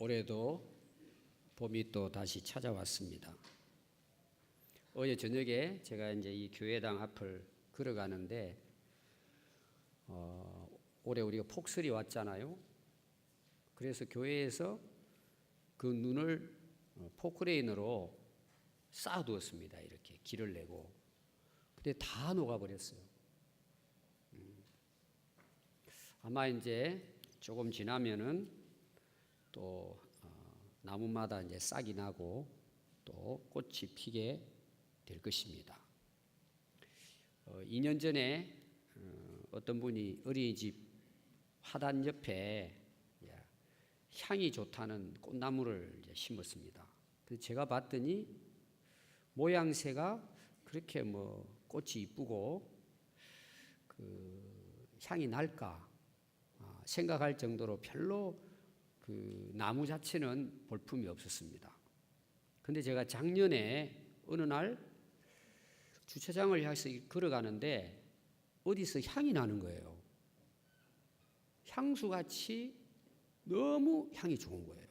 올해도 봄이 또 다시 찾아왔습니다. 어제 저녁에 제가 이제 이 교회당 앞을 걸어가는데 올해 우리가 폭설이 왔잖아요. 그래서 교회에서 그 눈을 포크레인으로 쌓아두었습니다. 이렇게 길을 내고. 근데 다 녹아버렸어요. 아마 이제 조금 지나면은 또 나무마다 이제 싹이 나고 또 꽃이 피게 될 것입니다. 2년 전에 어떤 분이 어린이집 화단 옆에 향이 좋다는 꽃나무를 이제 심었습니다. 그래서 제가 봤더니 모양새가 그렇게 꽃이 이쁘고 그 향이 날까 생각할 정도로 별로 그 나무 자체는 볼품이 없었습니다. 근데 제가 작년에 어느 날 주차장을 향해서 걸어가는데 어디서 향이 나는 거예요. 향수같이 너무 향이 좋은 거예요.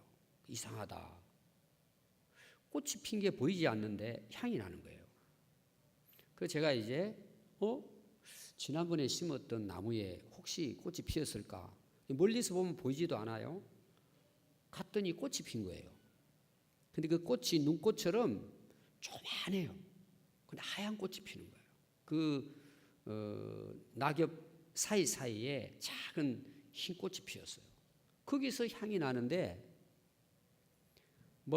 이상하다. 꽃이 핀 게 보이지 않는데 향이 나는 거예요. 그래서 제가 이제 지난번에 심었던 나무에 혹시 꽃이 피었을까? 멀리서 보면 보이지도 않아요. 갔더니 꽃이 핀 거예요. 근데 그 꽃이 눈꽃처럼 조만해요. 근데 하얀 꽃이 피는 거예요. 그 낙엽 사이사이에 작은 흰 꽃이 피었어요. 거기서 향이 나는데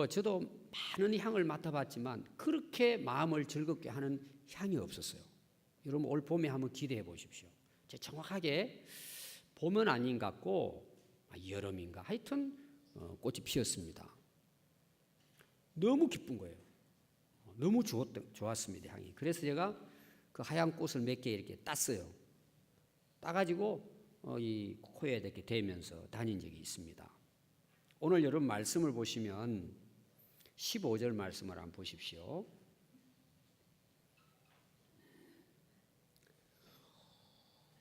저도 많은 향을 맡아봤지만 그렇게 마음을 즐겁게 하는 향이 없었어요. 여러분 올 봄에 한번 기대해 보십시오. 정확하게 봄은 아닌 것 같고 여름인가 하여튼 꽃이 피었습니다. 너무 기쁜 거예요. 너무 좋았습니다, 향이. 그래서 제가 그 하얀 꽃을 몇 개 이렇게 땄어요. 따가지고 이 코에 이렇게 대면서 다닌 적이 있습니다. 오늘 여러분 말씀을 보시면 15절 말씀을 한번 보십시오.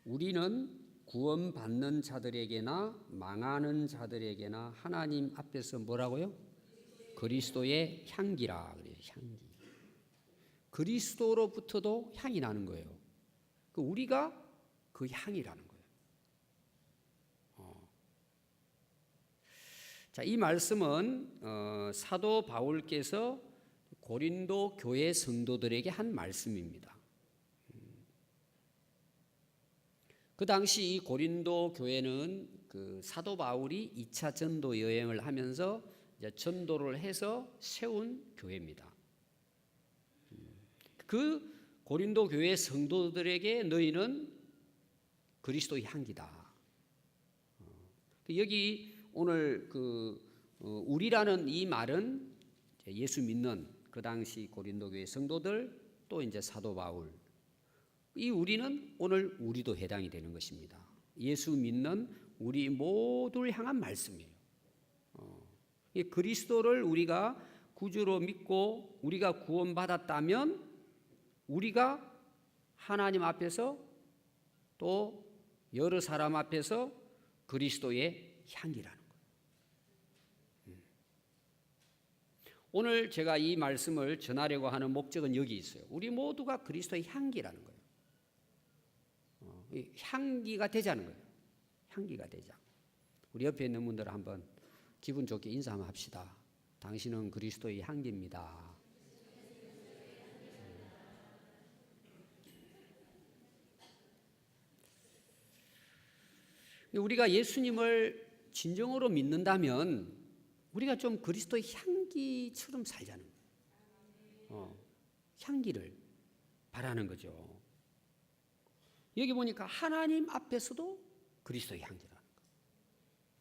우리는 구원받는 자들에게나 망하는 자들에게나 하나님 앞에서 뭐라고요? 그리스도의 향기라 그래요. 향기. 그리스도로부터도 향이 나는 거예요. 우리가 그 향이라는 거예요. 자, 이 말씀은 사도 바울께서 고린도 교회 성도들에게 한 말씀입니다. 그 당시 이 고린도 교회는 그 사도 바울이 2차 전도 여행을 하면서 이제 전도를 해서 세운 교회입니다. 그 고린도 교회 성도들에게 너희는 그리스도의 향기다. 여기 오늘 우리라는 이 말은 예수 믿는 그 당시 고린도 교회 성도들 또 이제 사도 바울 이 우리는 오늘 우리도 해당이 되는 것입니다. 예수 믿는 우리 모두를 향한 말씀이에요. 그리스도를 우리가 구주로 믿고 우리가 구원받았다면 우리가 하나님 앞에서 또 여러 사람 앞에서 그리스도의 향기라는 거예요. 오늘 제가 이 말씀을 전하려고 하는 목적은 여기 있어요. 우리 모두가 그리스도의 향기라는 거예요. 향기가 되자는 거예요. 향기가 되자. 우리 옆에 있는 분들 한번 기분 좋게 인사 한번 합시다. 당신은 그리스도의 향기입니다. 우리가 예수님을 진정으로 믿는다면 우리가 좀 그리스도의 향기처럼 살자는 거예요. 향기를 바라는 거죠. 여기 보니까 하나님 앞에서도 그리스도의 향기라는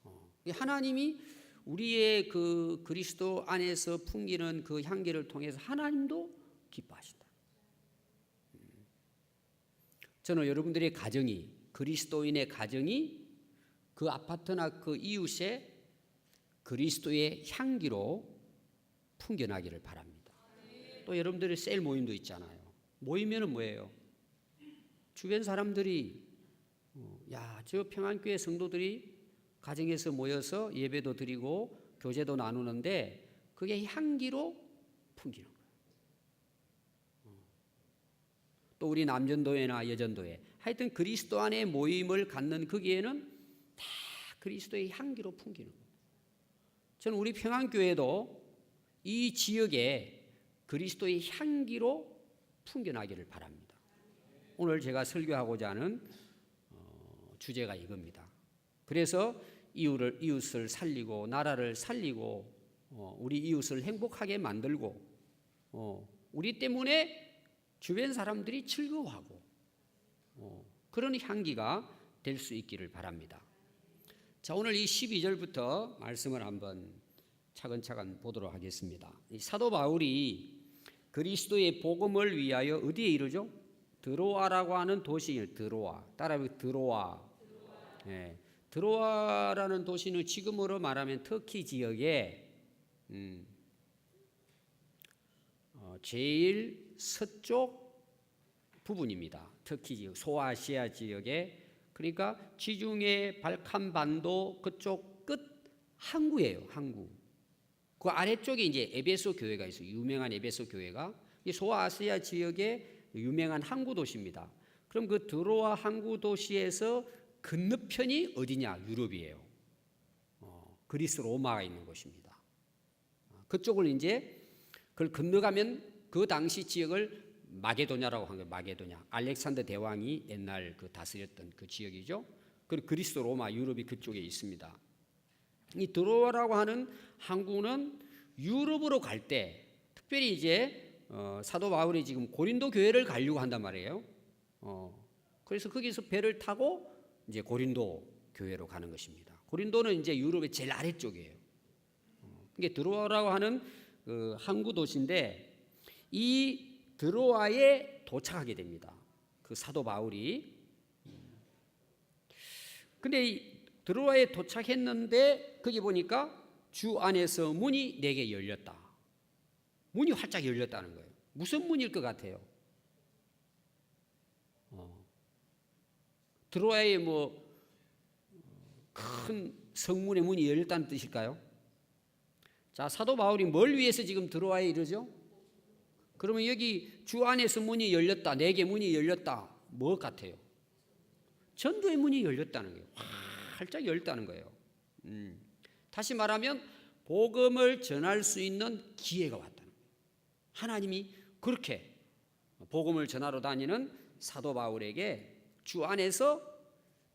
거예요. 하나님이 우리의 그 그리스도 안에서 풍기는 그 향기를 통해서 하나님도 기뻐하신다. 저는 여러분들의 가정이 그리스도인의 가정이 그 아파트나 그 이웃에 그리스도의 향기로 풍겨나기를 바랍니다. 또 여러분들의 셀 모임도 있잖아요. 모이면은 뭐예요? 주변 사람들이 저 평안교회 성도들이 가정에서 모여서 예배도 드리고 교제도 나누는데 그게 향기로 풍기는 거예요. 또 우리 남전도회나 여전도회, 하여튼 그리스도 안에 모임을 갖는 거기에는 다 그리스도의 향기로 풍기는 거예요. 저는 우리 평안교회도 이 지역에 그리스도의 향기로 풍겨나기를 바랍니다. 오늘 제가 설교하고자 하는 주제가 이겁니다. 그래서 이웃을 살리고 나라를 살리고 우리 이웃을 행복하게 만들고 우리 때문에 주변 사람들이 즐거워하고 그런 향기가 될 수 있기를 바랍니다. 자, 오늘 이 12절부터 말씀을 한번 차근차근 보도록 하겠습니다. 이 사도 바울이 그리스도의 복음을 위하여 어디에 이르죠? 드로아라고 하는 도시에 드로아. 따라해 드로아. 예. 드로아라는 도시는 지금으로 말하면 터키 지역의 제일 서쪽 부분입니다. 터키 지역, 소아시아 지역에, 그러니까 지중해 발칸 반도 그쪽 끝 항구예요. 항구. 그 아래쪽에 이제 에베소 교회가 있어요. 유명한 에베소 교회가 이 소아시아 지역의 유명한 항구 도시입니다. 그럼 그 드로아 항구 도시에서 건너편이 어디냐? 유럽이에요. 그리스 로마가 있는 곳입니다. 그쪽을 이제 그걸 건너가면 그 당시 지역을 마게도냐라고 한 거예요. 마게도냐. 알렉산더 대왕이 옛날 그 다스렸던 그 지역이죠. 그리고 그리스 로마 유럽이 그쪽에 있습니다. 이 드로아라고 하는 항구는 유럽으로 갈 때 특별히 이제 사도 바울이 지금 고린도 교회를 가려고 한단 말이에요. 그래서 거기서 배를 타고 이제 고린도 교회로 가는 것입니다. 고린도는 이제 유럽의 제일 아래쪽이에요. 이게 드로아라고 하는 그 항구 도시인데 이 드로아에 도착하게 됩니다. 그 사도 바울이. 근데 이 드로아에 도착했는데 거기 보니까 주 안에서 문이 내게 열렸다. 문이 활짝 열렸다는 거예요. 무슨 문일 것 같아요? 드로아에 뭐 큰 성문의 문이 열렸다는 뜻일까요? 자, 사도 바울이 뭘 위해서 지금 드로아에 이르죠? 그러면 여기 주 안에서 문이 열렸다, 내게 문이 열렸다, 뭐 같아요? 전도의 문이 열렸다는 거예요. 활짝 열렸다는 거예요. 다시 말하면 복음을 전할 수 있는 기회가 왔다는 거예요. 하나님이 그렇게 복음을 전하러 다니는 사도 바울에게 주 안에서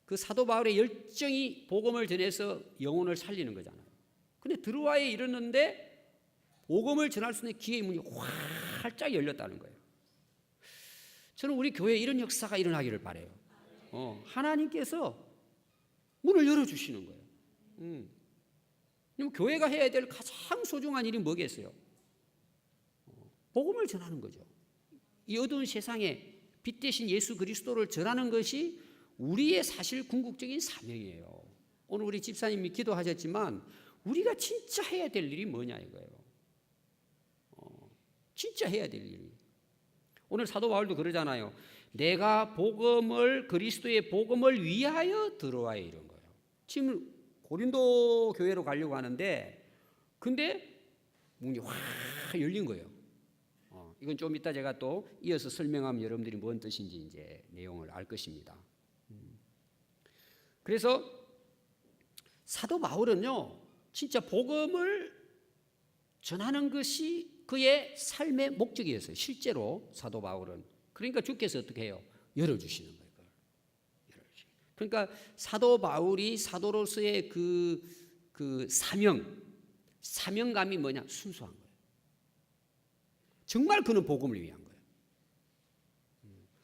그 사도 바울의 열정이 복음을 전해서 영혼을 살리는 거잖아요. 근데 드로아에 이르는데 복음을 전할 수 있는 기회의 문이 활짝 열렸다는 거예요. 저는 우리 교회에 이런 역사가 일어나기를 바라요. 하나님께서 문을 열어주시는 거예요. 교회가 해야 될 가장 소중한 일이 뭐겠어요? 복음을 전하는 거죠. 이 어두운 세상에 빛 대신 예수 그리스도를 전하는 것이 우리의 사실 궁극적인 사명이에요. 오늘 우리 집사님이 기도하셨지만 우리가 진짜 해야 될 일이 뭐냐 이거예요. 진짜 해야 될 일이. 오늘 사도 바울도 그러잖아요. 내가 그리스도의 복음을 위하여 들어와야 이런 거예요. 지금 고린도 교회로 가려고 하는데 근데 문이 확 열린 거예요. 이건 좀 이따 제가 또 이어서 설명하면 여러분들이 뭔 뜻인지 이제 내용을 알 것입니다. 그래서 사도 바울은요, 진짜 복음을 전하는 것이 그의 삶의 목적이었어요. 실제로 사도 바울은. 그러니까 주께서 어떻게 해요? 열어주시는 거예요. 그러니까 사도 바울이 사도로서의 그 사명감이 뭐냐? 순수한 거예요. 정말 그는 복음을 위한 거예요.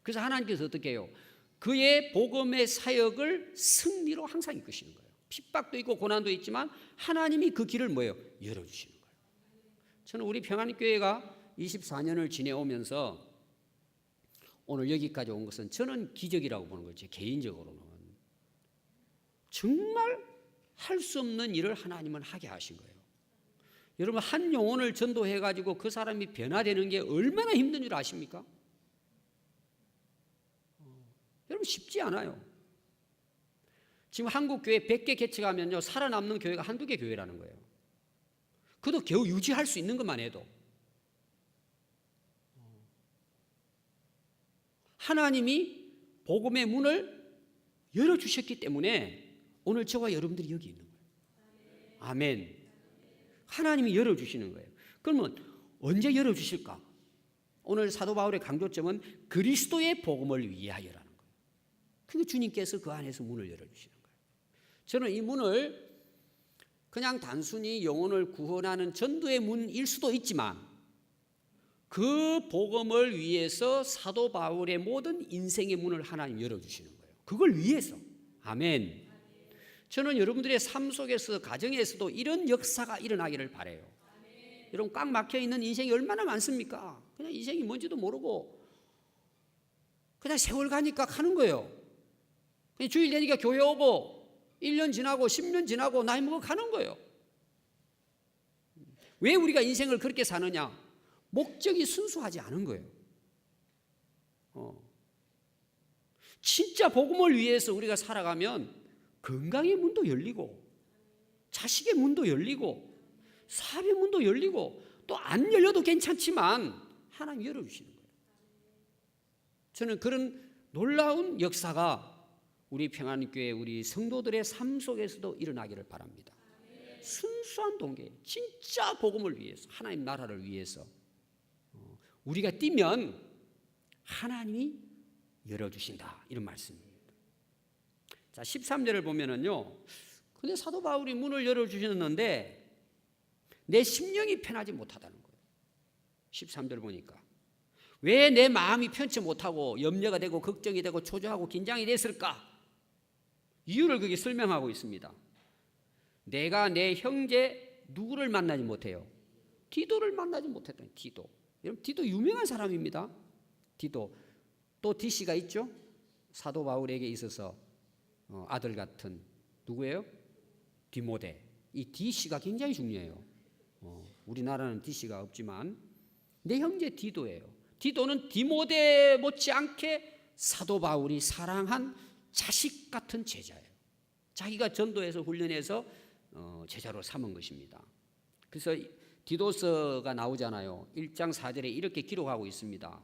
그래서 하나님께서 어떻게 해요? 그의 복음의 사역을 승리로 항상 이끄시는 거예요. 핍박도 있고 고난도 있지만 하나님이 그 길을 뭐예요? 열어주시는 거예요. 저는 우리 평안교회가 24년을 지내오면서 오늘 여기까지 온 것은 저는 기적이라고 보는 거죠. 개인적으로는. 정말 할 수 없는 일을 하나님은 하게 하신 거예요. 여러분 한 영혼을 전도해가지고 그 사람이 변화되는 게 얼마나 힘든 줄 아십니까? 여러분 쉽지 않아요. 지금 한국 교회 100개 개척하면요 살아남는 교회가 한두 개 교회라는 거예요. 그도 겨우 유지할 수 있는 것만 해도 하나님이 복음의 문을 열어주셨기 때문에 오늘 저와 여러분들이 여기 있는 거예요. 아멘. 하나님이 열어주시는 거예요. 그러면 언제 열어주실까? 오늘 사도 바울의 강조점은 그리스도의 복음을 위하여라는 거예요. 그러니까 주님께서 그 안에서 문을 열어주시는 거예요. 저는 이 문을 그냥 단순히 영혼을 구원하는 전도의 문일 수도 있지만 그 복음을 위해서 사도 바울의 모든 인생의 문을 하나님 열어주시는 거예요. 그걸 위해서. 아멘. 저는 여러분들의 삶 속에서 가정에서도 이런 역사가 일어나기를 바라요. 여러분 꽉 막혀있는 인생이 얼마나 많습니까? 그냥 인생이 뭔지도 모르고 그냥 세월 가니까 가는 거예요. 그냥 주일 되니까 교회 오고 1년 지나고 10년 지나고 나이 먹어 가는 거예요. 왜 우리가 인생을 그렇게 사느냐? 목적이 순수하지 않은 거예요. 진짜 복음을 위해서 우리가 살아가면 건강의 문도 열리고 자식의 문도 열리고 사업의 문도 열리고 또 안 열려도 괜찮지만 하나님 열어주시는 거예요. 저는 그런 놀라운 역사가 우리 평안교회 우리 성도들의 삶 속에서도 일어나기를 바랍니다. 순수한 동기, 진짜 복음을 위해서 하나님 나라를 위해서 우리가 뛰면 하나님이 열어주신다 이런 말씀입니다. 자 13절을 보면은요, 근데 사도 바울이 문을 열어주셨는데 내 심령이 편하지 못하다는 거예요. 13절 보니까 왜 내 마음이 편치 못하고 염려가 되고 걱정이 되고 초조하고 긴장이 됐을까? 이유를 그게 설명하고 있습니다. 내가 내 형제 누구를 만나지 못해요? 디도를 만나지 못했다. 디도. 여러분 디도 유명한 사람입니다. 디도. 또 디씨가 있죠. 사도 바울에게 있어서 아들 같은 누구예요? 디모데. 이 디씨가 굉장히 중요해요. 우리나라는 디씨가 없지만 내 형제 디도예요. 디도는 디모데 못지않게 사도 바울이 사랑한 자식 같은 제자예요. 자기가 전도해서 훈련해서 제자로 삼은 것입니다. 그래서 디도서가 나오잖아요. 1장 4절에 이렇게 기록하고 있습니다.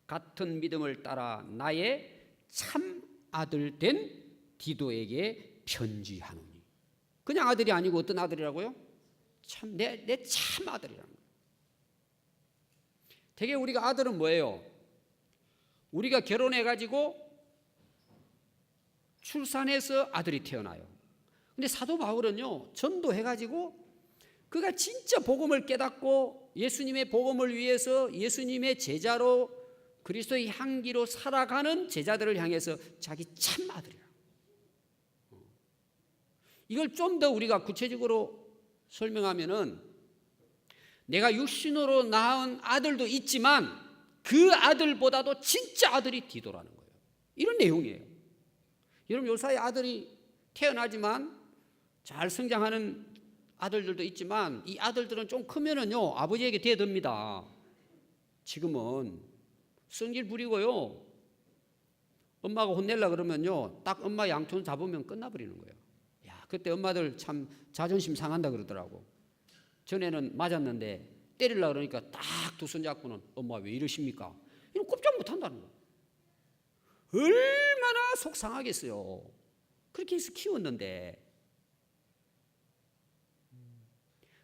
같은 믿음을 따라 나의 참 아들 된 디도에게 편지하노니. 그냥 아들이 아니고 어떤 아들이라고요? 참 내 참 아들이라는 거예요. 되게 우리가 아들은 뭐예요? 우리가 결혼해가지고 출산해서 아들이 태어나요. 근데 사도 바울은요, 전도해가지고 그가 진짜 복음을 깨닫고 예수님의 복음을 위해서 예수님의 제자로 그리스도의 향기로 살아가는 제자들을 향해서 자기 참 아들이라고. 이걸 좀 더 우리가 구체적으로 설명하면은 내가 육신으로 낳은 아들도 있지만 그 아들보다도 진짜 아들이 디도라는 거예요. 이런 내용이에요. 여러분 요사이 아들이 태어나지만 잘 성장하는 아들들도 있지만 이 아들들은 좀 크면은요 아버지에게 대듭니다. 지금은 성질 부리고요 엄마가 혼내려 그러면요 딱 엄마 양손 잡으면 끝나버리는 거예요. 야 그때 엄마들 참 자존심 상한다 그러더라고. 전에는 맞았는데 때리려고 그러니까 딱 두 손 잡고는 엄마 왜 이러십니까? 이런 꼼짝 못한다는 거예요. 얼마나 속상하겠어요. 그렇게 해서 키웠는데.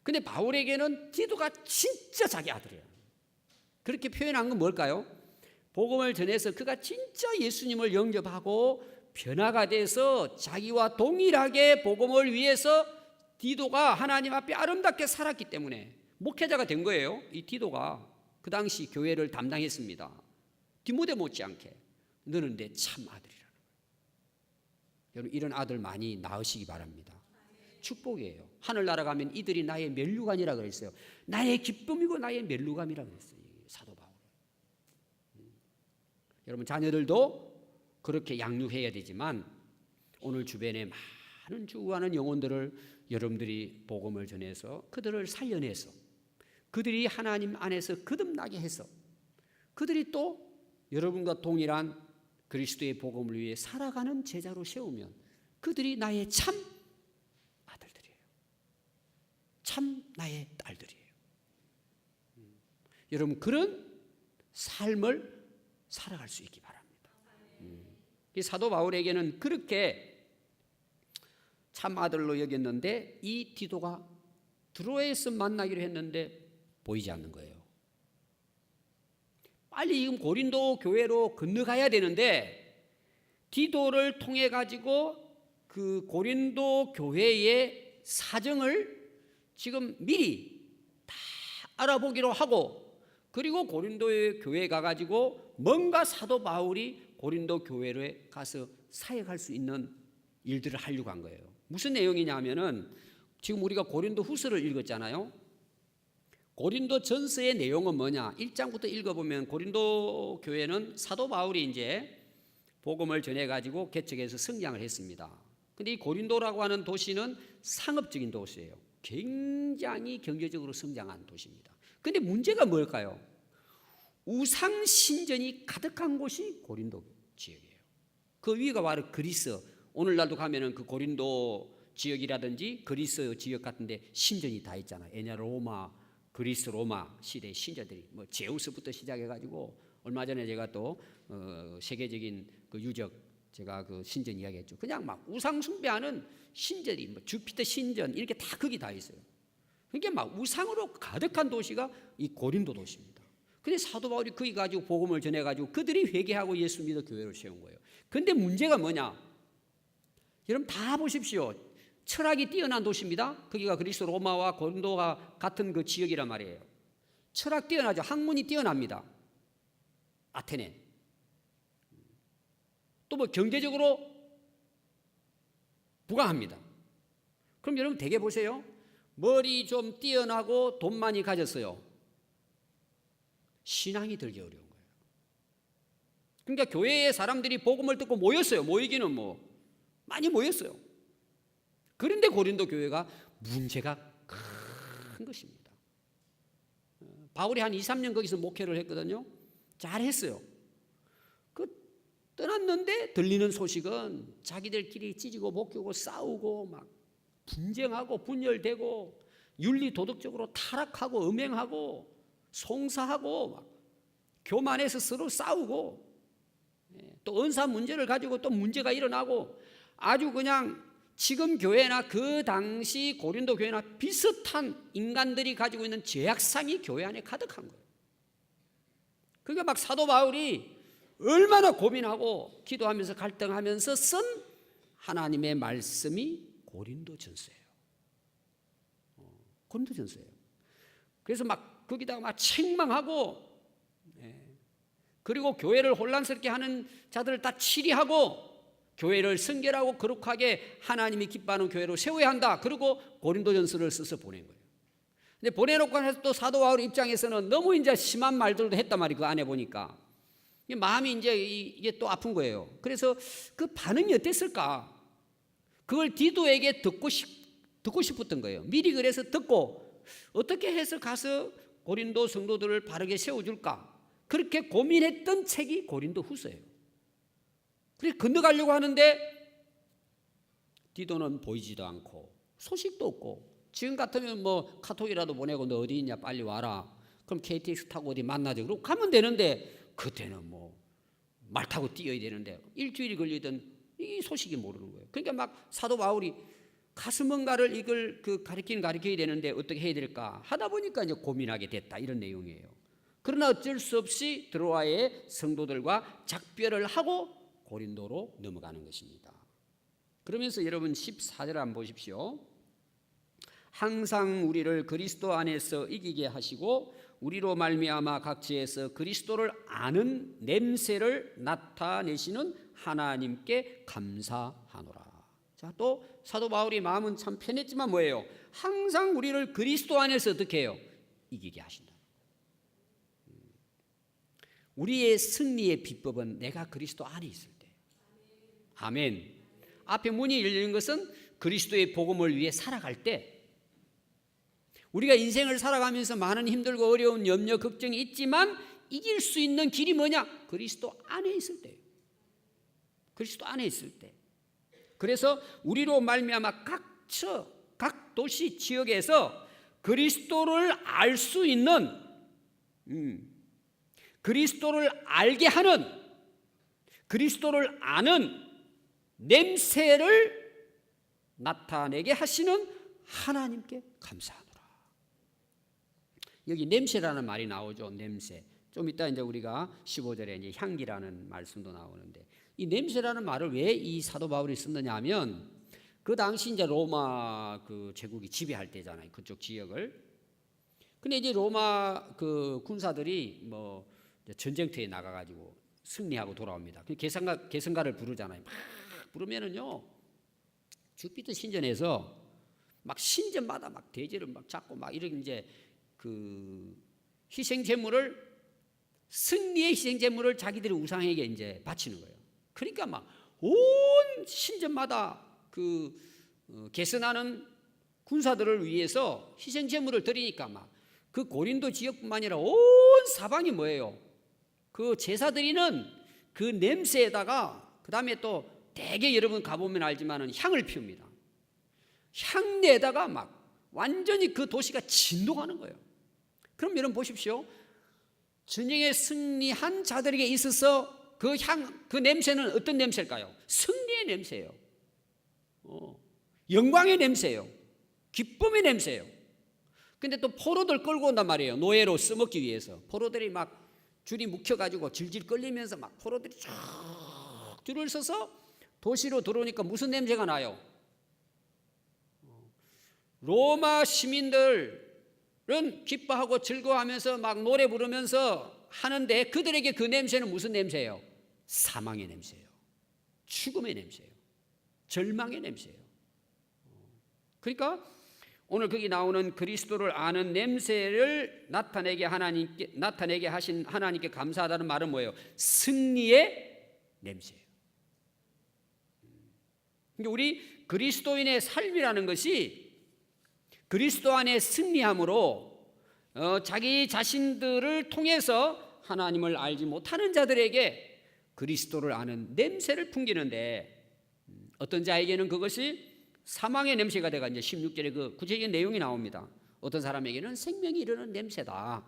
근데 바울에게는 디도가 진짜 자기 아들이에요. 그렇게 표현한 건 뭘까요? 복음을 전해서 그가 진짜 예수님을 영접하고 변화가 돼서 자기와 동일하게 복음을 위해서 디도가 하나님 앞에 아름답게 살았기 때문에 목회자가 된 거예요. 이 디도가 그 당시 교회를 담당했습니다. 디모데 못지않게 너는 내 참 아들이라는 거예요. 여러분 이런 아들 많이 낳으시기 바랍니다. 축복이에요. 하늘나라 가면 이들이 나의 멸류관이라 그랬어요. 나의 기쁨이고 나의 멸류관이라 그랬어요. 사도 바울. 여러분 자녀들도 그렇게 양육해야 되지만 오늘 주변에 많은 죽어가는 영혼들을 여러분들이 복음을 전해서 그들을 살려내서 그들이 하나님 안에서 거듭나게 해서 그들이 또 여러분과 동일한 그리스도의 복음을 위해 살아가는 제자로 세우면 그들이 나의 참 참 나의 딸들이에요. 여러분 그런 삶을 살아갈 수 있기 바랍니다. 이 사도 바울에게는 그렇게 참 아들로 여겼는데 이 디도가 드로에서 만나기로 했는데 보이지 않는 거예요. 빨리 지금 고린도 교회로 건너가야 되는데 디도를 통해 가지고 그 고린도 교회의 사정을 지금 미리 다 알아보기로 하고, 그리고 고린도의 교회에 가가지고 뭔가 사도 바울이 고린도 교회에 가서 사역할 수 있는 일들을 하려고 한 거예요. 무슨 내용이냐 하면은 지금 우리가 고린도 후서를 읽었잖아요. 고린도 전서의 내용은 뭐냐? 1장부터 읽어보면 고린도 교회는 사도 바울이 이제 복음을 전해가지고 개척해서 성장을 했습니다. 근데 이 고린도라고 하는 도시는 상업적인 도시예요. 굉장히 경제적으로 성장한 도시입니다. 근데 문제가 뭘까요? 우상 신전이 가득한 곳이 고린도 지역이에요. 그 위가 바로 그리스. 오늘날도 가면은 그 고린도 지역이라든지 그리스 지역 같은데 신전이 다 있잖아요. 옛날 로마, 그리스 로마 시대의 신전들이 뭐 제우스부터 시작해가지고, 얼마 전에 제가 또 세계적인 그 유적 제가 그 신전 이야기했죠. 그냥 막 우상 숭배하는 신전이 뭐 주피터 신전 이렇게 다 거기 다 있어요. 그러니까 막 우상으로 가득한 도시가 이 고린도 도시입니다. 근데 사도 바울이 거기 가지고 복음을 전해가지고 그들이 회개하고 예수 믿어 교회를 세운 거예요. 근데 문제가 뭐냐? 여러분 다 보십시오. 철학이 뛰어난 도시입니다. 거기가 그리스 로마와 고린도가 같은 그 지역이란 말이에요. 철학 뛰어나죠. 학문이 뛰어납니다. 아테네. 또 뭐 경제적으로 부강합니다. 그럼 여러분 되게 보세요. 머리 좀 뛰어나고 돈 많이 가졌어요. 신앙이 들기 어려운 거예요. 그러니까 교회에 사람들이 복음을 듣고 모였어요. 모이기는 뭐 많이 모였어요. 그런데 고린도 교회가 문제가 큰 것입니다. 바울이 한 2, 3년 거기서 목회를 했거든요. 잘했어요. 떠났는데 들리는 소식은 자기들끼리 찢고 벗기고 싸우고 막 분쟁하고 분열되고 윤리 도덕적으로 타락하고 음행하고 송사하고 막 교만해서 서로 싸우고, 또 은사 문제를 가지고 또 문제가 일어나고, 아주 그냥 지금 교회나 그 당시 고린도 교회나 비슷한 인간들이 가지고 있는 죄악상이 교회 안에 가득한 거예요. 그러니까 막 사도 바울이 얼마나 고민하고 기도하면서 갈등하면서 쓴 하나님의 말씀이 고린도전서예요. 고린도전서예요. 그래서 막 거기다가 막 책망하고, 그리고 교회를 혼란스럽게 하는 자들을 다 치리하고, 교회를 성결하고 거룩하게 하나님이 기뻐하는 교회로 세워야 한다. 그리고 고린도전서를 써서 보낸 거예요. 근데 보내놓고 나서 또 사도 바울 입장에서는 너무 이제 심한 말들도 했단 말이에요. 그 안에 보니까 마음이 이제 이게 또 아픈 거예요. 그래서 그 반응이 어땠을까? 그걸 디도에게 듣고 싶었던 거예요. 미리 그래서 듣고 어떻게 해서 가서 고린도 성도들을 바르게 세워줄까? 그렇게 고민했던 책이 고린도 후서예요. 그래서 건너가려고 하는데 디도는 보이지도 않고 소식도 없고, 지금 같으면 뭐 카톡이라도 보내고 너 어디 있냐 빨리 와라. 그럼 KTX 타고 어디 만나자. 그러고 가면 되는데 그때는 뭐 말 타고 뛰어야 되는데 일주일이 걸리던 이 소식이 모르는 거예요. 그러니까 막 사도 바울이 가서 뭔가를 이걸 가르쳐야 되는데 어떻게 해야 될까 하다 보니까 이제 고민하게 됐다, 이런 내용이에요. 그러나 어쩔 수 없이 드로아의 성도들과 작별을 하고 고린도로 넘어가는 것입니다. 그러면서 여러분 14절 한번 보십시오. 항상 우리를 그리스도 안에서 이기게 하시고 우리로 말미암아 각지에서 그리스도를 아는 냄새를 나타내시는 하나님께 감사하노라. 자, 또 사도 바울이 마음은 참 편했지만 뭐예요? 항상 우리를 그리스도 안에서 어떻게 해요? 이기게 하신다. 우리의 승리의 비법은 내가 그리스도 안에 있을 때. 아멘. 앞에 문이 열리는 것은 그리스도의 복음을 위해 살아갈 때, 우리가 인생을 살아가면서 많은 힘들고 어려운 염려, 걱정이 있지만 이길 수 있는 길이 뭐냐? 그리스도 안에 있을 때예요. 그리스도 안에 있을 때. 그래서 우리로 말미암아 각 도시 지역에서 그리스도를 알 수 있는, 그리스도를 알게 하는, 그리스도를 아는 냄새를 나타내게 하시는 하나님께 감사하노라. 여기 냄새라는 말이 나오죠. 냄새. 좀 이따 이제 우리가 15절에 이제 향기라는 말씀도 나오는데, 이 냄새라는 말을 왜 이 사도 바울이 썼느냐 하면, 그 당시 이제 로마 그 제국이 지배할 때잖아요. 그쪽 지역을. 근데 이제 로마 그 군사들이 뭐 전쟁터에 나가가지고 승리하고 돌아옵니다. 계승가를 부르잖아요. 막 부르면은요, 주피터 신전에서 막 신전마다 막 대제를 막 잡고 막 이런 이제 그 희생 제물을, 승리의 희생 제물을 자기들의 우상에게 이제 바치는 거예요. 그러니까 막 온 신전마다 그 계승하는 군사들을 위해서 희생 제물을 드리니까 막 그 고린도 지역뿐만 아니라 온 사방이 뭐예요? 그 제사 드리는 그 냄새에다가, 그 다음에 또 대개 여러분 가보면 알지만은 향을 피웁니다. 향내에다가 막 완전히 그 도시가 진동하는 거예요. 그럼 여러분 보십시오. 전쟁에 승리한 자들에게 있어서 그 냄새는 어떤 냄새일까요? 승리의 냄새예요. 영광의 냄새예요. 기쁨의 냄새예요. 근데 또 포로들 끌고 온단 말이에요. 노예로 써먹기 위해서. 포로들이 막 줄이 묶여가지고 질질 끌리면서 막 포로들이 쫙 줄을 서서 도시로 들어오니까 무슨 냄새가 나요? 로마 시민들은 기뻐하고 즐거워하면서 막 노래 부르면서 하는데, 그들에게 그 냄새는 무슨 냄새예요? 사망의 냄새예요. 죽음의 냄새예요. 절망의 냄새예요. 그러니까 오늘 거기 나오는 그리스도를 아는 냄새를 나타내게 하신 하나님께 감사하다는 말은 뭐예요? 승리의 냄새예요. 그러니까 우리 그리스도인의 삶이라는 것이 그리스도 안에 승리함으로 자기 자신들을 통해서 하나님을 알지 못하는 자들에게 그리스도를 아는 냄새를 풍기는데, 어떤 자에게는 그것이 사망의 냄새가 돼가 이제 16절에 그 구체적인 내용이 나옵니다. 어떤 사람에게는 생명이 이르는 냄새다.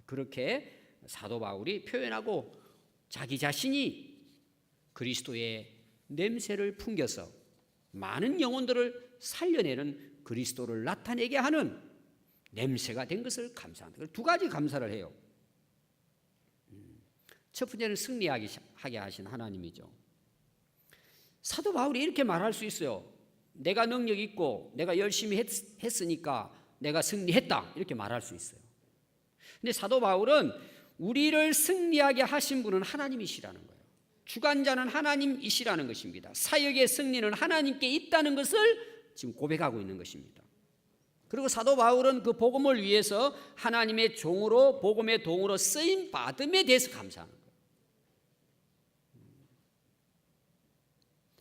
그렇게 사도 바울이 표현하고, 자기 자신이 그리스도의 냄새를 풍겨서 많은 영혼들을 살려내는 그리스도를 나타내게 하는 냄새가 된 것을 감사한다. 두 가지 감사를 해요. 첫 번째는 승리하게 하신 하나님이죠. 사도 바울이 이렇게 말할 수 있어요. 내가 능력 있고 내가 열심히 했으니까 내가 승리했다, 이렇게 말할 수 있어요. 근데 사도 바울은 우리를 승리하게 하신 분은 하나님이시라는 거예요. 주관자는 하나님이시라는 것입니다. 사역의 승리는 하나님께 있다는 것을 지금 고백하고 있는 것입니다. 그리고 사도 바울은 그 복음을 위해서 하나님의 종으로, 복음의 동으로 쓰임 받음에 대해서 감사하는 거예요.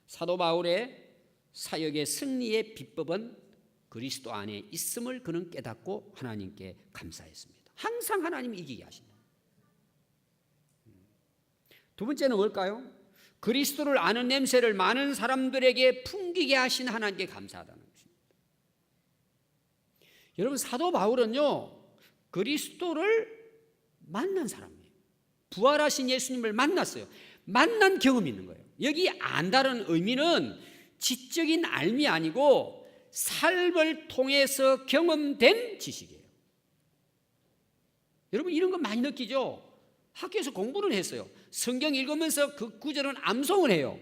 사도 바울의 사역의 승리의 비법은 그리스도 안에 있음을 그는 깨닫고 하나님께 감사했습니다. 항상 하나님이 이기게 하신다. 두 번째는 뭘까요? 그리스도를 아는 냄새를 많은 사람들에게 풍기게 하신 하나님께 감사하다는 것입니다. 여러분, 사도 바울은요, 그리스도를 만난 사람이에요. 부활하신 예수님을 만났어요. 만난 경험이 있는 거예요. 여기 안다는 의미는 지적인 알미 아니고 삶을 통해서 경험된 지식이에요. 여러분, 이런 거 많이 느끼죠? 학교에서 공부는 했어요. 성경 읽으면서 그 구절은 암송을 해요.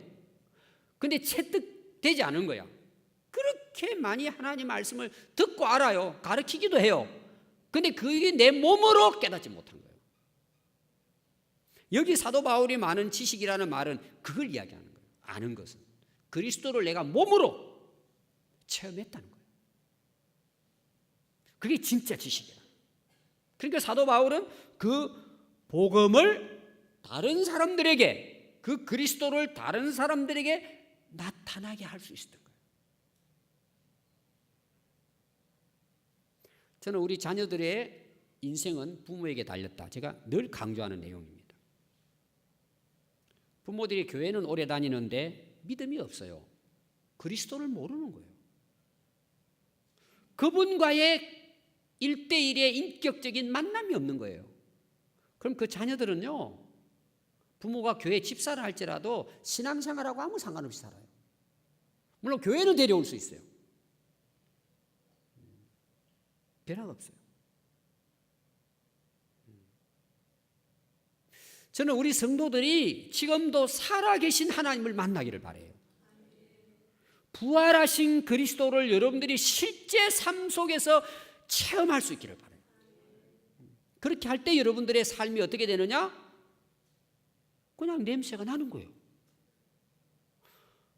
근데 채득되지 않은 거야. 그렇게 많이 하나님 말씀을 듣고 알아요. 가르치기도 해요. 근데 그게 내 몸으로 깨닫지 못한 거예요. 여기 사도 바울이 많은 지식이라는 말은 그걸 이야기하는 거예요. 아는 것은 그리스도를 내가 몸으로 체험했다는 거예요. 그게 진짜 지식이야. 그러니까 사도 바울은 그 복음을 다른 사람들에게, 그 그리스도를 다른 사람들에게 나타나게 할 수 있었던 거예요. 저는 우리 자녀들의 인생은 부모에게 달렸다, 제가 늘 강조하는 내용입니다. 부모들이 교회는 오래 다니는데 믿음이 없어요. 그리스도를 모르는 거예요. 그분과의 1대1의 인격적인 만남이 없는 거예요. 그럼 그 자녀들은요, 부모가 교회 집사를 할지라도 신앙생활하고 아무 상관없이 살아요. 물론 교회는 데려올 수 있어요. 변화가 없어요. 저는 우리 성도들이 지금도 살아계신 하나님을 만나기를 바라요. 부활하신 그리스도를 여러분들이 실제 삶 속에서 체험할 수 있기를 바라요. 그렇게 할 때 여러분들의 삶이 어떻게 되느냐? 그냥 냄새가 나는 거예요.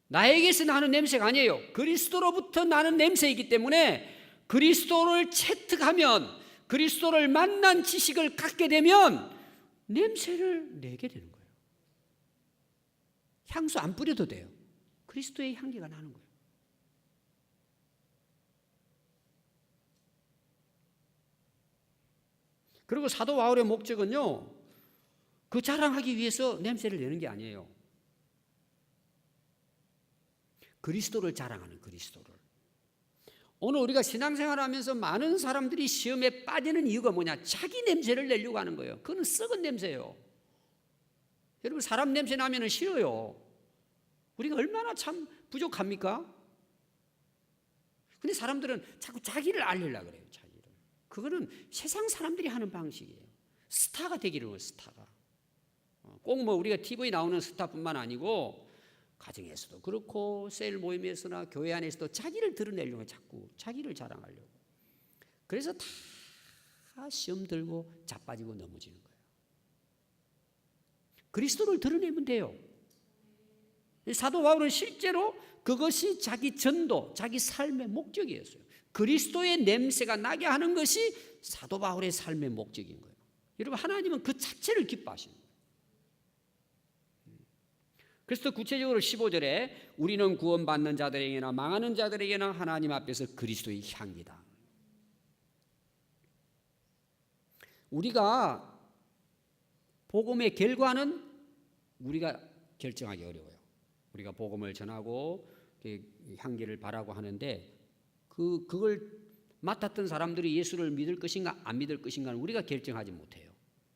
나에게서 나는 냄새가 아니에요. 그리스도로부터 나는 냄새이기 때문에 그리스도를 체득하면, 그리스도를 만난 지식을 갖게 되면 냄새를 내게 되는 거예요. 향수 안 뿌려도 돼요. 그리스도의 향기가 나는 거예요. 그리고 사도 바울의 목적은요, 그 자랑하기 위해서 냄새를 내는 게 아니에요. 그리스도를 자랑하는, 그리스도를. 오늘 우리가 신앙생활을 하면서 많은 사람들이 시험에 빠지는 이유가 뭐냐? 자기 냄새를 내려고 하는 거예요. 그건 썩은 냄새예요. 여러분, 사람 냄새 나면 싫어요. 우리가 얼마나 참 부족합니까? 근데 사람들은 자꾸 자기를 알리려고 그래요. 자기를. 그거는 세상 사람들이 하는 방식이에요. 스타가 되기를 원해요. 스타가. 꼭 뭐 우리가 TV에 나오는 스타뿐만 아니고 가정에서도 그렇고 셀 모임에서나 교회 안에서도 자기를 드러내려고, 자꾸 자기를 자랑하려고. 그래서 다 시험 들고 자빠지고 넘어지는 거예요. 그리스도를 드러내면 돼요. 사도 바울은 실제로 그것이 자기 전도, 자기 삶의 목적이었어요. 그리스도의 냄새가 나게 하는 것이 사도 바울의 삶의 목적인 거예요. 여러분, 하나님은 그 자체를 기뻐하시는 거예요. 그래서 구체적으로 15절에 우리는 구원받는 자들에게나 망하는 자들에게나 하나님 앞에서 그리스도의 향기다. 우리가 복음의 결과는 우리가 결정하기 어려워요. 우리가 복음을 전하고 향기를 바라고 하는데 그걸 맡았던 사람들이 예수를 믿을 것인가 안 믿을 것인가는 우리가 결정하지 못해요.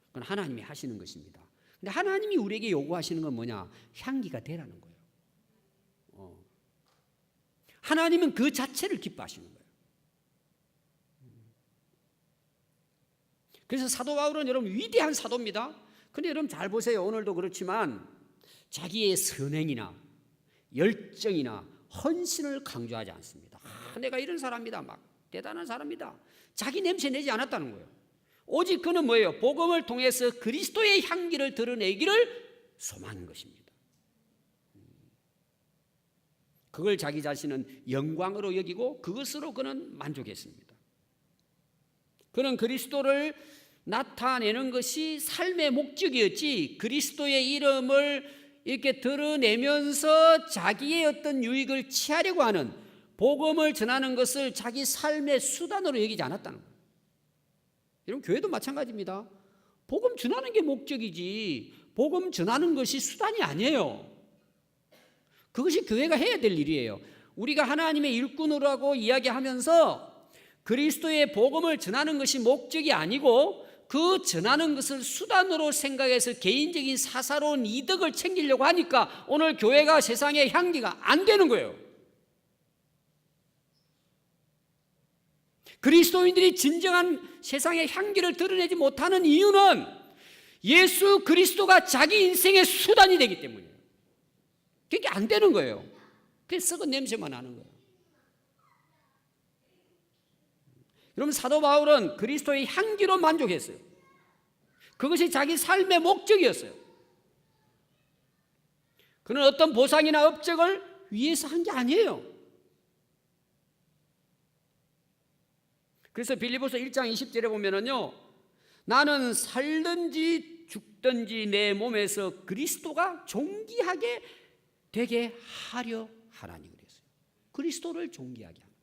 그건 하나님이 하시는 것입니다. 근데 하나님이 우리에게 요구하시는 건 뭐냐? 향기가 되라는 거예요. 하나님은 그 자체를 기뻐하시는 거예요. 그래서 사도 바울은 여러분 위대한 사도입니다. 근데 여러분 잘 보세요. 오늘도 그렇지만 자기의 선행이나 열정이나 헌신을 강조하지 않습니다. 내가 이런 사람이다, 막 대단한 사람이다. 자기 냄새 내지 않았다는 거예요. 오직 그는 뭐예요? 복음을 통해서 그리스도의 향기를 드러내기를 소망한 것입니다. 그걸 자기 자신은 영광으로 여기고 그것으로 그는 만족했습니다. 그는 그리스도를 나타내는 것이 삶의 목적이었지, 그리스도의 이름을 이렇게 드러내면서 자기의 어떤 유익을 취하려고 하는, 복음을 전하는 것을 자기 삶의 수단으로 여기지 않았다는 거예요. 여러분, 교회도 마찬가지입니다. 복음 전하는 게 목적이지 복음 전하는 것이 수단이 아니에요. 그것이 교회가 해야 될 일이에요. 우리가 하나님의 일꾼으로라고 이야기하면서 그리스도의 복음을 전하는 것이 목적이 아니고 그 전하는 것을 수단으로 생각해서 개인적인 사사로운 이득을 챙기려고 하니까 오늘 교회가 세상의 향기가 안 되는 거예요. 그리스도인들이 진정한 세상의 향기를 드러내지 못하는 이유는 예수 그리스도가 자기 인생의 수단이 되기 때문이에요. 그게 안 되는 거예요. 그게 썩은 냄새만 나는 거예요. 여러분, 사도 바울은 그리스도의 향기로 만족했어요. 그것이 자기 삶의 목적이었어요. 그는 어떤 보상이나 업적을 위해서 한 게 아니에요. 그래서 빌립보서 1장 20절에 보면은요, 나는 살든지 죽든지 내 몸에서 그리스도가 존귀하게 되게 하려 하나니 그랬어요. 그리스도를 존귀하게 하는.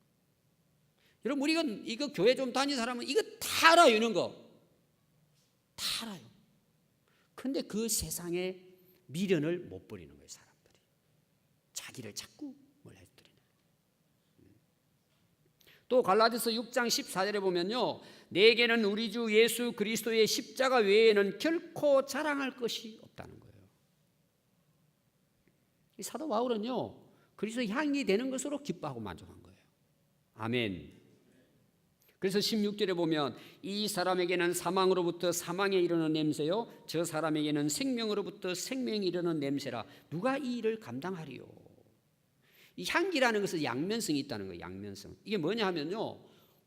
여러분, 우리가 이거 교회 좀 다니는 사람은 이거 다 알아요. 이런 거 다 알아요. 근데 그 세상에 미련을 못 버리는 거예요. 사람들이 자기를 자꾸 뭘 해드리는. 또 갈라디아서 6장 14절에 보면요, 내게는 우리 주 예수 그리스도의 십자가 외에는 결코 자랑할 것이 없다는 거예요. 이 사도 바울은요, 그리스도 향이 되는 것으로 기뻐하고 만족한 거예요. 아멘. 그래서 16절에 보면 이 사람에게는 사망으로부터 사망에 이르는 냄새요, 저 사람에게는 생명으로부터 생명에 이르는 냄새라. 누가 이 일을 감당하리요? 이 향기라는 것은 양면성이 있다는 거예요. 양면성. 이게 뭐냐 하면요,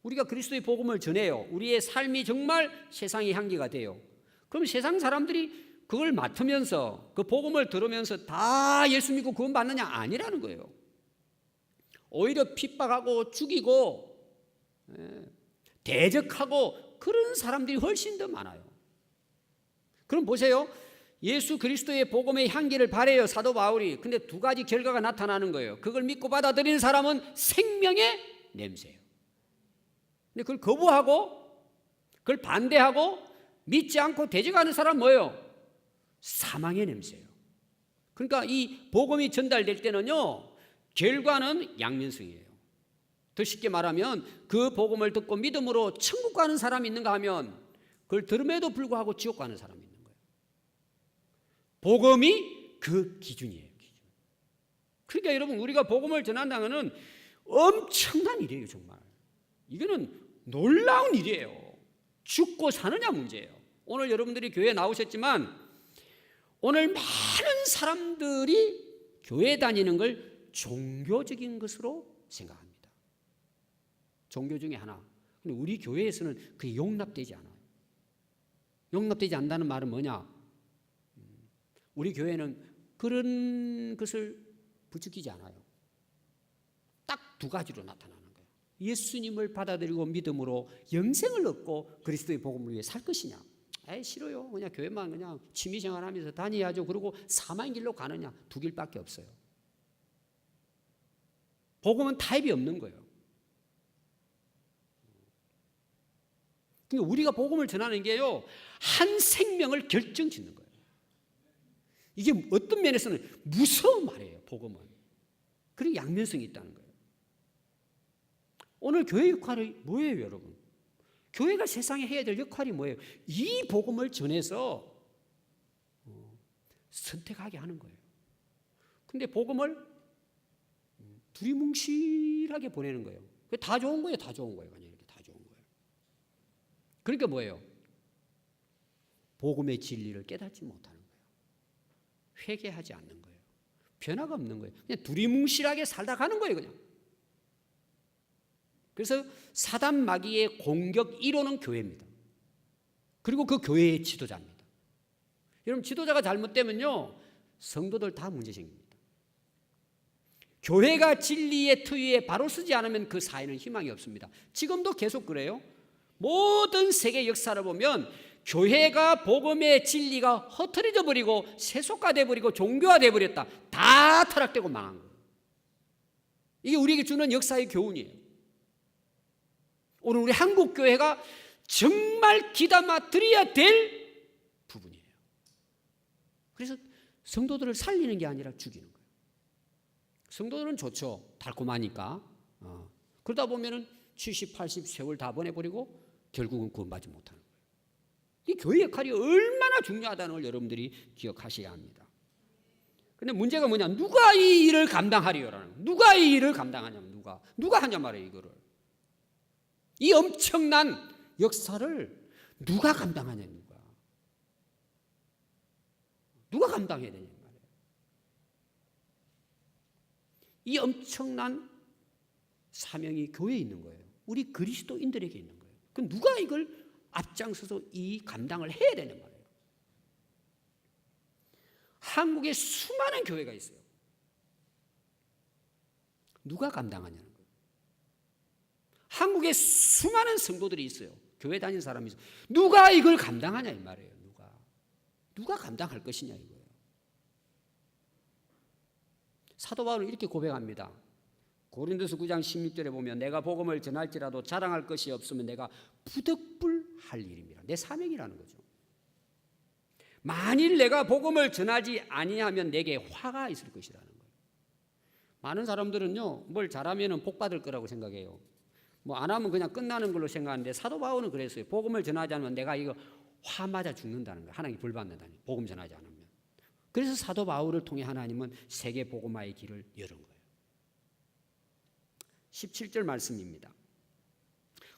우리가 그리스도의 복음을 전해요. 우리의 삶이 정말 세상의 향기가 돼요. 그럼 세상 사람들이 그걸 맡으면서, 그 복음을 들으면서 다 예수 믿고 구원 받느냐? 아니라는 거예요. 오히려 핍박하고 죽이고 대적하고 그런 사람들이 훨씬 더 많아요. 그럼 보세요, 예수 그리스도의 복음의 향기를 바래요, 사도 바울이. 근데 두 가지 결과가 나타나는 거예요. 그걸 믿고 받아들이는 사람은 생명의 냄새예요. 근데 그걸 거부하고 그걸 반대하고 믿지 않고 대적하는 사람은 뭐예요? 사망의 냄새예요. 그러니까 이 복음이 전달될 때는요, 결과는 양면성이에요. 더 쉽게 말하면 그 복음을 듣고 믿음으로 천국 가는 사람이 있는가 하면 그걸 들음에도 불구하고 지옥 가는 사람이 있는 거예요. 복음이 그 기준이에요. 기준. 그러니까 여러분, 우리가 복음을 전한다는 것은 엄청난 일이에요. 정말 이거는 놀라운 일이에요. 죽고 사느냐 문제예요. 오늘 여러분들이 교회에 나오셨지만 오늘 많은 사람들이 교회 다니는 걸 종교적인 것으로 생각합니다. 종교 중에 하나. 근데 우리 교회에서는 그게 용납되지 않아요. 용납되지 않는다는 말은 뭐냐? 우리 교회는 그런 것을 부추기지 않아요. 딱 두 가지로 나타나는 거예요. 예수님을 받아들이고 믿음으로 영생을 얻고 그리스도의 복음을 위해 살 것이냐? 에이, 싫어요. 그냥 교회만 그냥 취미생활하면서 다녀야죠. 그리고 사망의 길로 가느냐? 두 길밖에 없어요. 복음은 타입이 없는 거예요. 그러니까 우리가 복음을 전하는 게요, 한 생명을 결정짓는 거예요. 이게 어떤 면에서는 무서운 말이에요. 복음은. 그리고 양면성이 있다는 거예요. 오늘 교회 역할이 뭐예요, 여러분? 교회가 세상에 해야 될 역할이 뭐예요? 이 복음을 전해서 선택하게 하는 거예요. 근데 복음을 두리뭉실하게 보내는 거예요. 다 좋은 거예요. 다 좋은 거예요. 그냥 이렇게 다 좋은 거예요. 그러니까 뭐예요? 복음의 진리를 깨닫지 못하는 거예요. 회개하지 않는 거예요. 변화가 없는 거예요. 그냥 두리뭉실하게 살다 가는 거예요. 그냥. 그래서 사단 마귀의 공격 1호는 교회입니다. 그리고 그 교회의 지도자입니다. 여러분, 지도자가 잘못되면요, 성도들 다 문제 생깁니다. 교회가 진리의 트위에 바로 서지 않으면 그 사회는 희망이 없습니다. 지금도 계속 그래요. 모든 세계 역사를 보면 교회가 복음의 진리가 흩어져 버리고 세속화돼 버리고 종교화돼 버렸다. 다 타락되고 망한 거예요. 이게 우리에게 주는 역사의 교훈이에요. 오늘 우리 한국 교회가 정말 귀담아 드려야 될 부분이에요. 그래서 성도들을 살리는 게 아니라 죽이는 거예요. 성도들은 좋죠. 달콤하니까. 그러다 보면은 70, 80 세월 다 보내버리고 결국은 구원받지 못하는 거예요. 이 교회 역할이 얼마나 중요하다는 걸 여러분들이 기억하셔야 합니다. 근데 문제가 뭐냐? 누가 이 일을 감당하리요라는, 누가 이 일을 감당하냐면 누가 하냐 말이에요. 이거를, 이 엄청난 역사를 누가 감당하냐, 누가 감당해야 되냐 말이에요. 이 엄청난 사명이 교회에 있는 거예요. 우리 그리스도인들에게 있는 거예요. 그럼 누가 이걸 앞장서서 이 감당을 해야 되는 말이에요. 한국에 수많은 교회가 있어요. 누가 감당하냐는 거예요. 한국에 수많은 성도들이 있어요. 교회 다니는 사람이 있어요. 누가 이걸 감당하냐 이 말이에요. 누가 감당할 것이냐 이거예요. 사도 바울은 이렇게 고백합니다. 고린도서 9장 16절에 보면 내가 복음을 전할지라도 자랑할 것이 없으면 내가 부득불할 일입니다. 내 사명이라는 거죠. 만일 내가 복음을 전하지 아니하면 내게 화가 있을 것이라는 거예요. 많은 사람들은요, 뭘 잘하면 복 받을 거라고 생각해요. 뭐 안 하면 그냥 끝나는 걸로 생각하는데 사도 바울은 그랬어요. 복음을 전하지 않으면 내가 이거 화 맞아 죽는다는 거예요. 하나님이 벌 받는다는 거예요. 복음 전하지 않으면. 그래서 사도 바울을 통해 하나님은 세계 복음화의 길을 열은 거예요. 17절 말씀입니다.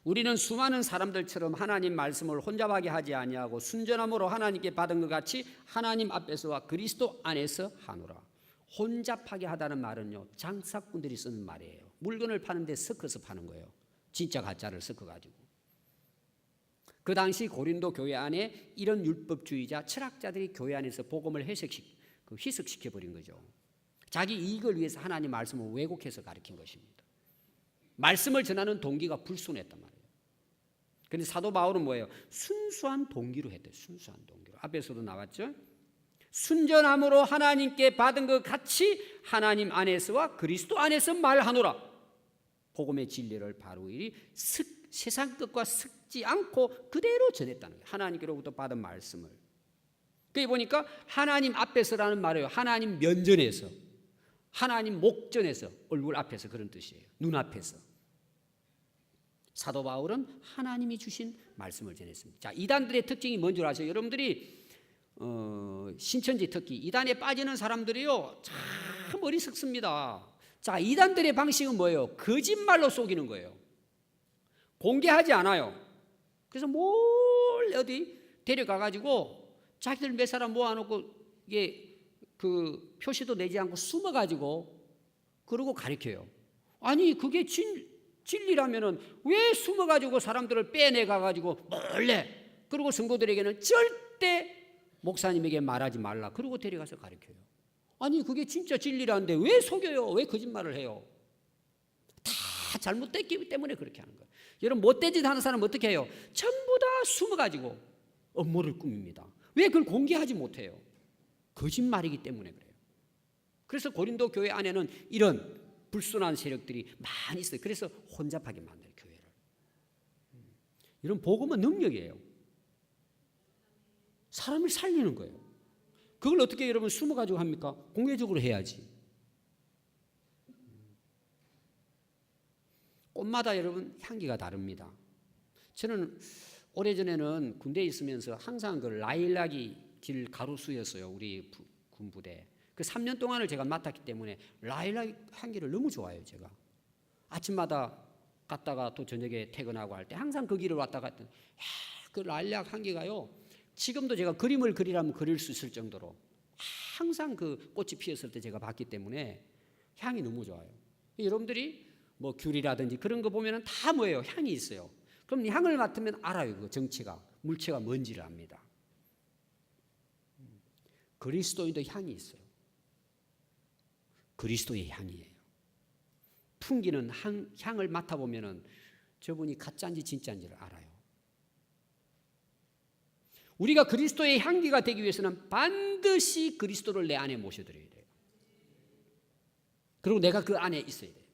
우리는 수많은 사람들처럼 하나님 말씀을 혼잡하게 하지 아니하고 순전함으로 하나님께 받은 것 같이 하나님 앞에서와 그리스도 안에서 하노라. 혼잡하게 하다는 말은요, 장사꾼들이 쓰는 말이에요. 물건을 파는데 섞어서 파는 거예요. 진짜 가짜를 섞어가지고. 그 당시 고린도 교회 안에 이런 율법주의자 철학자들이 교회 안에서 복음을 희석시켜버린 거죠. 자기 이익을 위해서 하나님 말씀을 왜곡해서 가르친 것입니다. 말씀을 전하는 동기가 불순했단 말이에요. 그런데 사도 바울은 뭐예요? 순수한 동기로 했대요. 순수한 동기로. 앞에서도 나왔죠. 순전함으로 하나님께 받은 것 같이 하나님 안에서와 그리스도 안에서 말하노라. 복음의 진리를 바로 이 세상 것과 섞지 않고 그대로 전했다는 거예요. 하나님께로부터 받은 말씀을. 그게 보니까 하나님 앞에서라는 말이에요. 하나님 면전에서, 하나님 목전에서, 얼굴 앞에서 그런 뜻이에요. 눈앞에서. 사도 바울은 하나님이 주신 말씀을 전했습니다. 자, 이단들의 특징이 뭔 줄 아세요? 여러분들이 신천지 특히 이단에 빠지는 사람들이요 참 어리석습니다. 자, 이단들의 방식은 뭐예요? 거짓말로 속이는 거예요. 공개하지 않아요. 그래서 몰래 어디 데려가가지고 자기들 몇 사람 모아놓고 이게 그 표시도 내지 않고 숨어가지고 그러고 가르쳐요. 아니 그게 진리라면은 왜 숨어가지고 사람들을 빼내가가지고 몰래 그리고 성도들에게는 절대 목사님에게 말하지 말라 그러고 데려가서 가르쳐요. 아니 그게 진짜 진리라는데 왜 속여요? 왜 거짓말을 해요? 다 잘못됐기 때문에 그렇게 하는 거예요. 여러분 못된 짓 하는 사람은 어떻게 해요? 전부 다 숨어가지고 음모를 꾸밉니다. 왜 그걸 공개하지 못해요? 거짓말이기 때문에 그래요. 그래서 고린도 교회 안에는 이런 불순한 세력들이 많이 있어요. 그래서 혼잡하게 만들어요, 교회를. 이런 복음은 능력이에요. 사람을 살리는 거예요. 그걸 어떻게 여러분 숨어가지고 합니까? 공개적으로 해야지. 꽃마다 여러분 향기가 다릅니다. 저는 오래전에는 군대에 있으면서 항상 그 라일락이 길 가로수였어요. 우리 군부대. 그 3년 동안을 제가 맡았기 때문에 라일락 향기를 너무 좋아해요. 제가 아침마다 갔다가 또 저녁에 퇴근하고 할 때 항상 그 길을 왔다 갔다 그 라일락 향기가요. 지금도 제가 그림을 그리라면 그릴 수 있을 정도로 항상 그 꽃이 피었을 때 제가 봤기 때문에 향이 너무 좋아요. 여러분들이 뭐 귤이라든지 그런 거 보면은 다 뭐예요? 향이 있어요. 그럼 향을 맡으면 알아요. 그 정체가, 물체가 뭔지를 압니다. 그리스도인도 향이 있어요. 그리스도의 향이에요. 풍기는 향을 맡아보면은 저분이 가짜인지 진짜인지를 알아요. 우리가 그리스도의 향기가 되기 위해서는 반드시 그리스도를 내 안에 모셔드려야 돼요. 그리고 내가 그 안에 있어야 돼요.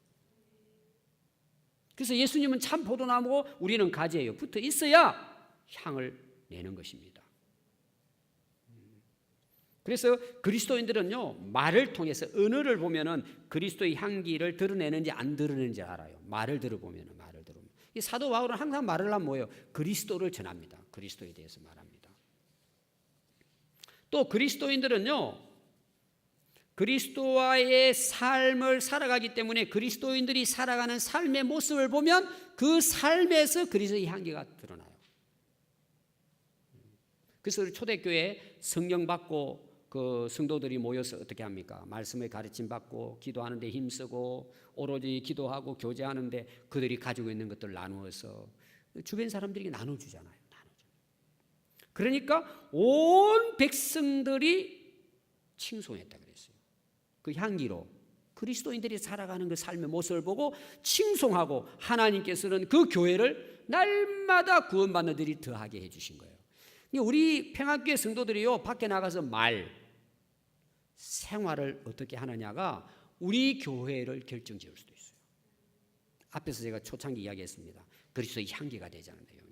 그래서 예수님은 참 포도나무고 우리는 가지예요. 붙어 있어야 향을 내는 것입니다. 그래서 그리스도인들은요 말을 통해서 언어를 보면은 그리스도의 향기를 드러내는지 안 드러내는지 알아요. 말을 들어보면은 이 사도 바울은 항상 말을 하면 뭐예요? 그리스도를 전합니다. 그리스도에 대해서 말합니다. 또 그리스도인들은요 그리스도와의 삶을 살아가기 때문에 그리스도인들이 살아가는 삶의 모습을 보면 그 삶에서 그리스도의 향기가 드러나요. 그래서 초대교회 성령 받고 그 성도들이 모여서 어떻게 합니까? 말씀을 가르침 받고 기도하는데 힘쓰고 오로지 기도하고 교제하는데 그들이 가지고 있는 것들 나누어서 주변 사람들에게 나눠주잖아요. 그러니까 온 백성들이 칭송했다 그랬어요. 그 향기로 그리스도인들이 살아가는 그 삶의 모습을 보고 칭송하고 하나님께서는 그 교회를 날마다 구원받는 들이 더하게 해주신 거예요. 우리 평안교회 성도들이요 밖에 나가서 생활을 어떻게 하느냐가 우리 교회를 결정지을 수도 있어요. 앞에서 제가 초창기 이야기했습니다. 그리스도의 향기가 되자는 내용이에요.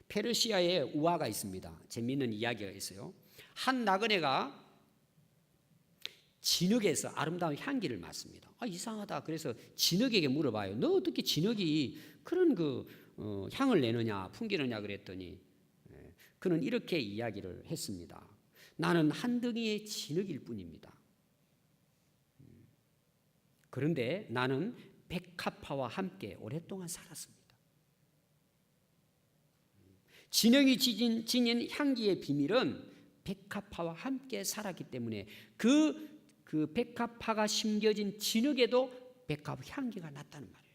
페르시아에 우화가 있습니다. 재미있는 이야기가 있어요. 한 나그네가 진흙에서 아름다운 향기를 맡습니다. 이상하다. 그래서 진흙에게 물어봐요. 너 어떻게 진흙이 그런 향을 내느냐, 풍기느냐 그랬더니 그는 이렇게 이야기를 했습니다. 나는 한 덩이의 진흙일 뿐입니다. 그런데 나는 백합화와 함께 오랫동안 살았습니다. 진흙이 지닌 향기의 비밀은 백합화와 함께 살았기 때문에 그 백합화가 심겨진 진흙에도 백합 향기가 났다는 말이에요.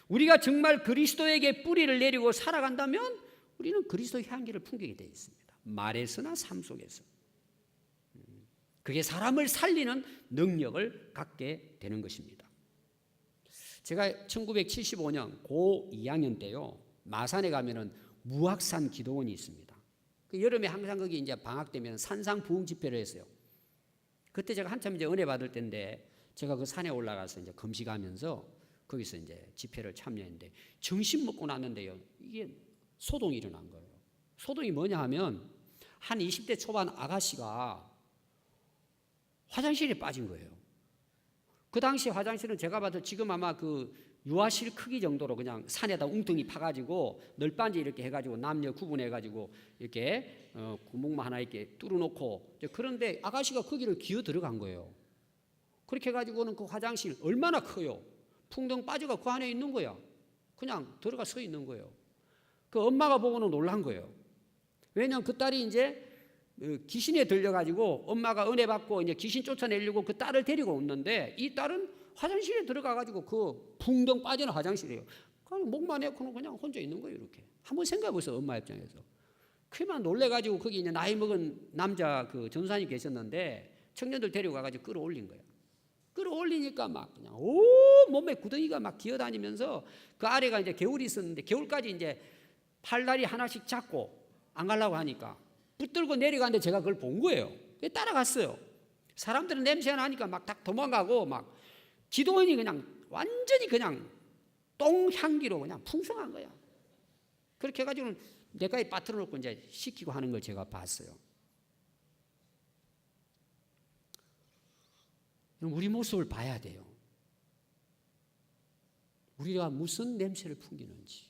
우리가 정말 그리스도에게 뿌리를 내리고 살아간다면 우리는 그리스도의 향기를 풍기게 되어 있습니다. 말에서나 삶 속에서. 그게 사람을 살리는 능력을 갖게 되는 것입니다. 제가 1975년 고 2학년 때요, 마산에 가면은 무악산 기도원이 있습니다. 여름에 항상 거기 이제 방학 되면 산상 부흥 집회를 했어요. 그때 제가 한참 이제 은혜 받을 때인데 제가 그 산에 올라가서 이제 금식하면서 거기서 이제 집회를 참여했는데 정신 먹고 났는데요, 이게 소동이 일어난 거예요. 소동이 뭐냐 하면 한 20대 초반 아가씨가 화장실에 빠진 거예요. 그 당시 화장실은 제가 봐도 지금 아마 그 유아실 크기 정도로 그냥 산에다 웅덩이 파가지고 널빤지 이렇게 해가지고 남녀 구분해가지고 이렇게 구멍만 하나 이렇게 뚫어놓고, 그런데 아가씨가 거기를 기어 들어간 거예요. 그렇게 해가지고는 그 화장실 얼마나 커요. 풍덩 빠져가 그 안에 있는 거야. 그냥 들어가 서 있는 거예요. 그 엄마가 보고는 놀란 거예요. 왜냐하면 그 딸이 이제 귀신에 들려가지고 엄마가 은혜 받고 이제 귀신 쫓아내려고 그 딸을 데리고 오는데 이 딸은 화장실에 들어가가지고 그 붕덩 빠지는 화장실이에요. 그냥 목만 해놓고는 그냥 혼자 있는 거예요. 이렇게 한번 생각해보세요. 엄마 입장에서. 그만 놀래가지고 거기 이제 나이 먹은 남자 그 전사님 계셨는데 청년들 데리고 가가지고 끌어올린 거예요. 끌어올리니까 막 그냥 몸에 구덩이가 막 기어다니면서 그 아래가 이제 개울이 있었는데 개울까지 이제 팔다리 하나씩 잡고 안 가려고 하니까 붙들고 내려가는데 제가 그걸 본 거예요. 따라갔어요. 사람들은 냄새가 나니까 막 딱 도망가고 막 기도원이 그냥 완전히 그냥 똥향기로 그냥 풍성한 거야. 그렇게 해가지고는 내가에 빠뜨려 놓고 이제 시키고 하는 걸 제가 봤어요. 우리 모습을 봐야 돼요. 우리가 무슨 냄새를 풍기는지.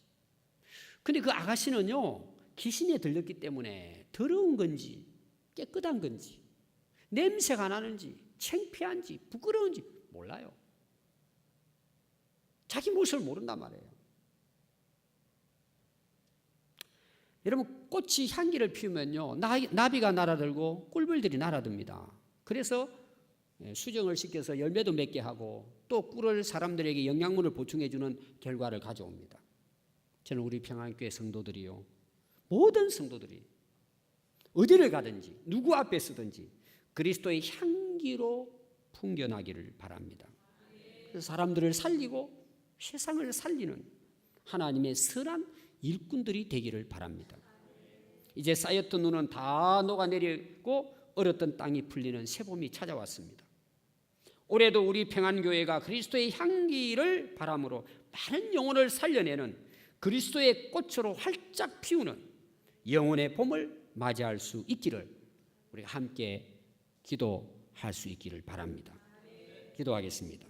근데 그 아가씨는요, 귀신에 들렸기 때문에 더러운 건지 깨끗한 건지 냄새가 나는지 창피한지 부끄러운지 몰라요. 자기 모습을 모른단 말이에요. 여러분, 꽃이 향기를 피우면요, 나비가 날아들고 꿀벌들이 날아듭니다. 그래서 수정을 시켜서 열매도 맺게 하고 또 꿀을 사람들에게 영양분을 보충해주는 결과를 가져옵니다. 저는 우리 평안교회 성도들이요, 모든 성도들이 어디를 가든지 누구 앞에 서든지 그리스도의 향기로 풍겨나기를 바랍니다. 그래서 사람들을 살리고 세상을 살리는 하나님의 선한 일꾼들이 되기를 바랍니다. 이제 쌓였던 눈은 다 녹아내리고 얼었던 땅이 풀리는 새봄이 찾아왔습니다. 올해도 우리 평안교회가 그리스도의 향기를 바람으로 많은 영혼을 살려내는 그리스도의 꽃으로 활짝 피우는 영혼의 봄을 맞이할 수 있기를 우리가 함께 기도할 수 있기를 바랍니다. 기도하겠습니다.